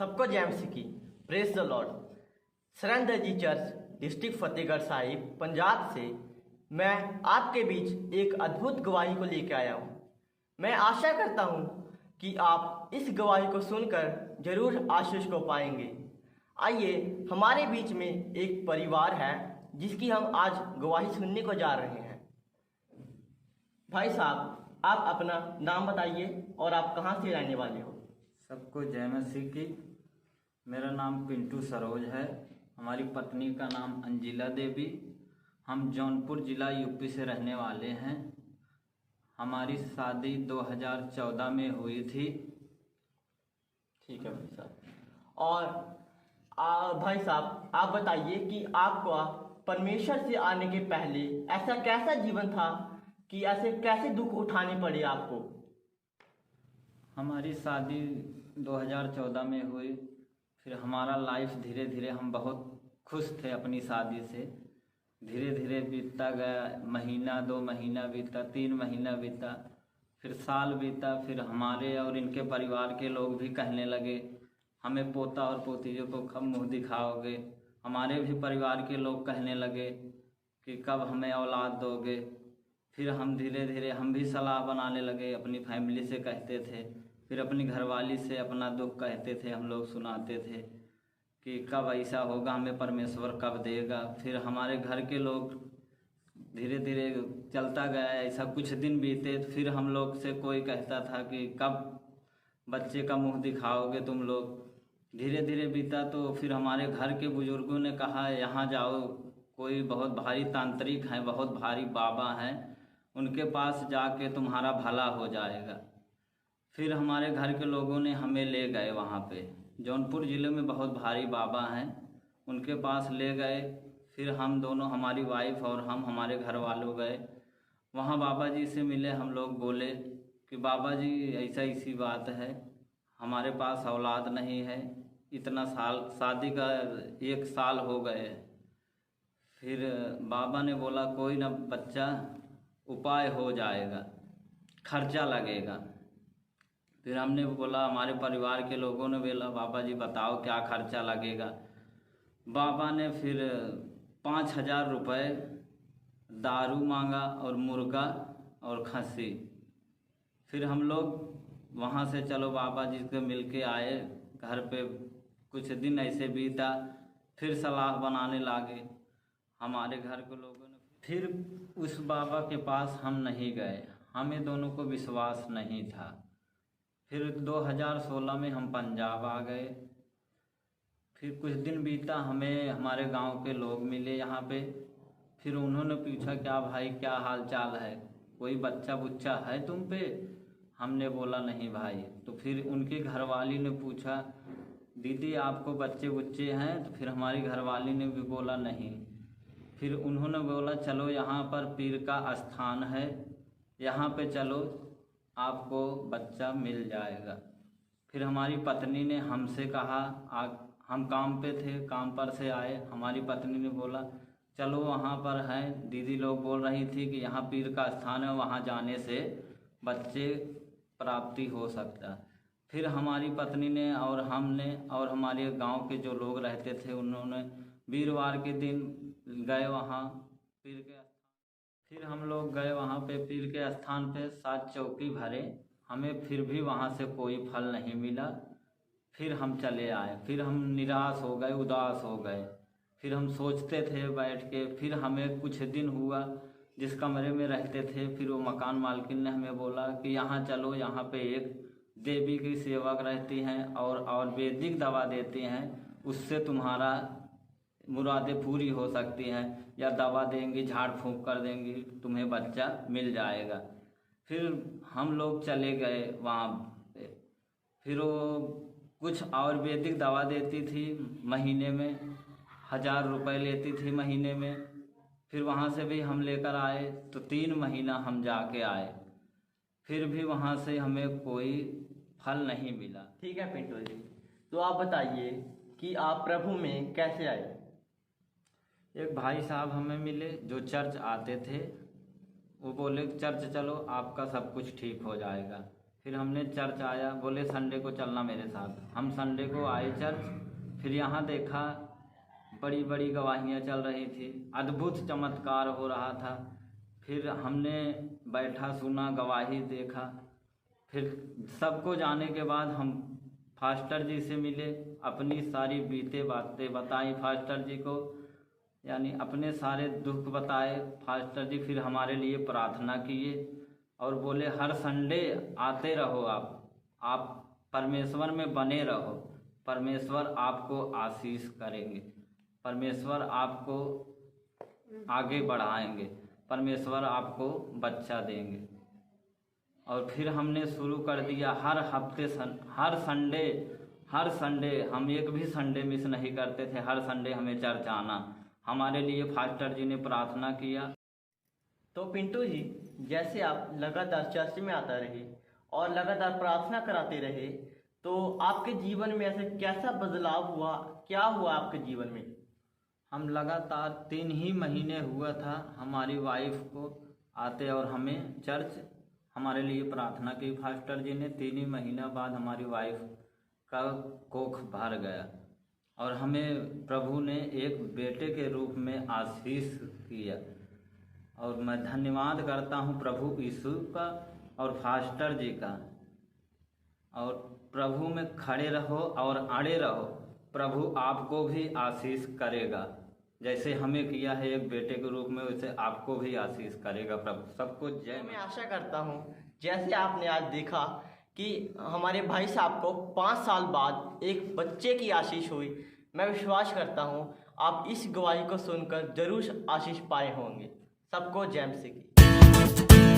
सबको जय मसीह की। Praise the Lord. Sarendra ji church, district Fatehgarh Sahib, Punjab से मैं आपके बीच एक अद्भुत गवाही को लेकर आया हूँ। मैं आशा करता हूँ कि आप इस गवाही को सुनकर जरूर आशीष को पाएंगे। आइए, हमारे बीच में एक परिवार है जिसकी हम आज गवाही सुनने को जा रहे हैं। भाई साहब, आप अपना नाम बताइए और आप कहाँ से रहने वाले हो? सबको जय मसीह की। मेरा नाम पिंटू सरोज है। हमारी पत्नी का नाम अंजिला देवी। हम जौनपुर जिला यूपी से रहने वाले हैं। हमारी शादी 2014 में हुई थी। ठीक है भाई साहब। और भाई साहब, आप बताइए कि आपका परमेश्वर से आने के पहले ऐसा कैसा जीवन था कि ऐसे कैसे दुख उठाने पड़े आपको? हमारी शादी 2014 में हुई। फिर हमारा लाइफ धीरे धीरे, हम बहुत खुश थे अपनी शादी से। धीरे धीरे बीतता गया। महीना, 2 महीना बीता, 3 महीना बीता, फिर साल बीता। फिर हमारे और इनके परिवार के लोग भी कहने लगे, हमें पोता और पोतियों को कब मुँह दिखाओगे। हमारे भी परिवार के लोग कहने लगे कि कब हमें औलाद दोगे। फिर हम धीरे धीरे हम भी सलाह बनाने लगे, अपनी फैमिली से कहते थे, फिर अपनी घरवाली से अपना दुख कहते थे, हम लोग सुनाते थे कि कब ऐसा होगा, हमें परमेश्वर कब देगा। फिर हमारे घर के लोग धीरे धीरे चलता गया। ऐसा कुछ दिन बीते, फिर हम लोग से कोई कहता था कि कब बच्चे का मुंह दिखाओगे तुम लोग। धीरे धीरे बीता तो फिर हमारे घर के बुजुर्गों ने कहा, यहाँ जाओ, कोई बहुत भारी तांत्रिक हैं, बहुत भारी बाबा हैं, उनके पास जाके तुम्हारा भला हो जाएगा। फिर हमारे घर के लोगों ने हमें ले गए वहाँ पे। जौनपुर ज़िले में बहुत भारी बाबा हैं, उनके पास ले गए। फिर हम दोनों, हमारी वाइफ और हम, हमारे घर वालों गए वहाँ। बाबा जी से मिले। हम लोग बोले कि बाबा जी ऐसा ऐसी बात है, हमारे पास औलाद नहीं है। इतना साल, शादी का 1 साल हो गए। फिर बाबा ने बोला कोई ना बच्चा, उपाय हो जाएगा, खर्चा लगेगा। फिर हमने बोला, हमारे परिवार के लोगों ने बोला, बाबा जी बताओ क्या खर्चा लगेगा। बाबा ने फिर 5,000 रुपये दारू मांगा और मुर्गा और खस्सी। फिर हम लोग वहाँ से चलो बाबा जी से मिल के आए घर पे। कुछ दिन ऐसे बीता, फिर सलाह बनाने लगे हमारे घर के लोगों ने। फिर उस बाबा के पास हम नहीं गए, हमें दोनों को विश्वास नहीं था। फिर 2016 में हम पंजाब आ गए। फिर कुछ दिन बीता, हमें हमारे गांव के लोग मिले यहाँ पे। फिर उन्होंने पूछा, क्या भाई क्या हाल चाल है, कोई बच्चा बुच्चा है तुम पे? हमने बोला नहीं भाई। तो फिर उनकी घरवाली ने पूछा, दीदी आपको बच्चे बुच्चे हैं? तो फिर हमारी घरवाली ने भी बोला नहीं। फिर उन्होंने बोला चलो यहाँ पर पीर का स्थान है, यहाँ पे चलो, आपको बच्चा मिल जाएगा। फिर हमारी पत्नी ने हमसे कहा, हम काम पे थे, काम पर से आए। हमारी पत्नी ने बोला चलो वहाँ पर हैं, दीदी लोग बोल रही थी कि यहाँ पीर का स्थान है, वहाँ जाने से बच्चे प्राप्ति हो सकता है। फिर हमारी पत्नी ने और हमने और हमारे गांव के जो लोग रहते थे, उन्होंने वीरवार के दिन गए वहाँ पीर के। फिर हम लोग गए वहाँ पे पीर के स्थान पे, 7 चौकी भरे, हमें फिर भी वहाँ से कोई फल नहीं मिला। फिर हम चले आए। फिर हम निराश हो गए, उदास हो गए। फिर हम सोचते थे बैठ के। फिर हमें कुछ दिन हुआ, जिस कमरे में रहते थे, फिर वो मकान मालकिन ने हमें बोला कि यहाँ चलो, यहाँ पे एक देवी की सेवक रहती हैं और वैदिक दवा देती हैं, उससे तुम्हारा मुरादें पूरी हो सकती हैं, या दवा देंगी, झाड़ फूंक कर देंगी, तुम्हें बच्चा मिल जाएगा। फिर हम लोग चले गए वहाँ पे। फिर वो कुछ आयुर्वेदिक दवा देती थी, महीने में 1,000 रुपये लेती थी महीने में। फिर वहाँ से भी हम लेकर आए तो 3 महीना हम जाके आए, फिर भी वहाँ से हमें कोई फल नहीं मिला। ठीक है पिंटू जी, तो आप बताइए कि आप प्रभु में कैसे आए? एक भाई साहब हमें मिले जो चर्च आते थे। वो बोले चर्च चलो, आपका सब कुछ ठीक हो जाएगा। फिर हमने चर्च आया, बोले संडे को चलना मेरे साथ। हम संडे को आए चर्च, फिर यहाँ देखा बड़ी बड़ी गवाहियाँ चल रही थी, अद्भुत चमत्कार हो रहा था। फिर हमने बैठा, सुना, गवाही देखा। फिर सबको जाने के बाद हम फास्टर जी से मिले, अपनी सारी बीते बातें बताई फास्टर जी को, यानी अपने सारे दुख बताए फास्टर जी। फिर हमारे लिए प्रार्थना किए और बोले हर संडे आते रहो, आप परमेश्वर में बने रहो, परमेश्वर आपको आशीष करेंगे, परमेश्वर आपको आगे बढ़ाएंगे, परमेश्वर आपको बच्चा देंगे। और फिर हमने शुरू कर दिया हर हफ्ते हर संडे हम एक भी संडे मिस नहीं करते थे, हर संडे हमें चर्च आना। हमारे लिए फास्टर जी ने प्रार्थना किया। तो पिंटू जी, जैसे आप लगातार चर्च में आता रहे और लगातार प्रार्थना कराते रहे, तो आपके जीवन में ऐसे कैसा बदलाव हुआ, क्या हुआ आपके जीवन में? हम लगातार 3 ही महीने हुआ था हमारी वाइफ को आते, और हमें चर्च हमारे लिए प्रार्थना की फास्टर जी ने। 3 ही महीना बाद हमारी वाइफ का कोख भर गया और हमें प्रभु ने एक बेटे के रूप में आशीष किया। और मैं धन्यवाद करता हूँ प्रभु यीशु का और फास्टर जी का। और प्रभु में खड़े रहो और अड़े रहो, प्रभु आपको भी आशीष करेगा। जैसे हमें किया है एक बेटे के रूप में, वैसे आपको भी आशीष करेगा प्रभु। सबको जय। मैं आशा करता हूँ जैसे आपने आज देखा कि हमारे भाई साहब को 5 साल बाद एक बच्चे की आशीष हुई, मैं विश्वास करता हूँ आप इस गवाही को सुनकर जरूर आशीष पाए होंगे। सबको जय मसीह की।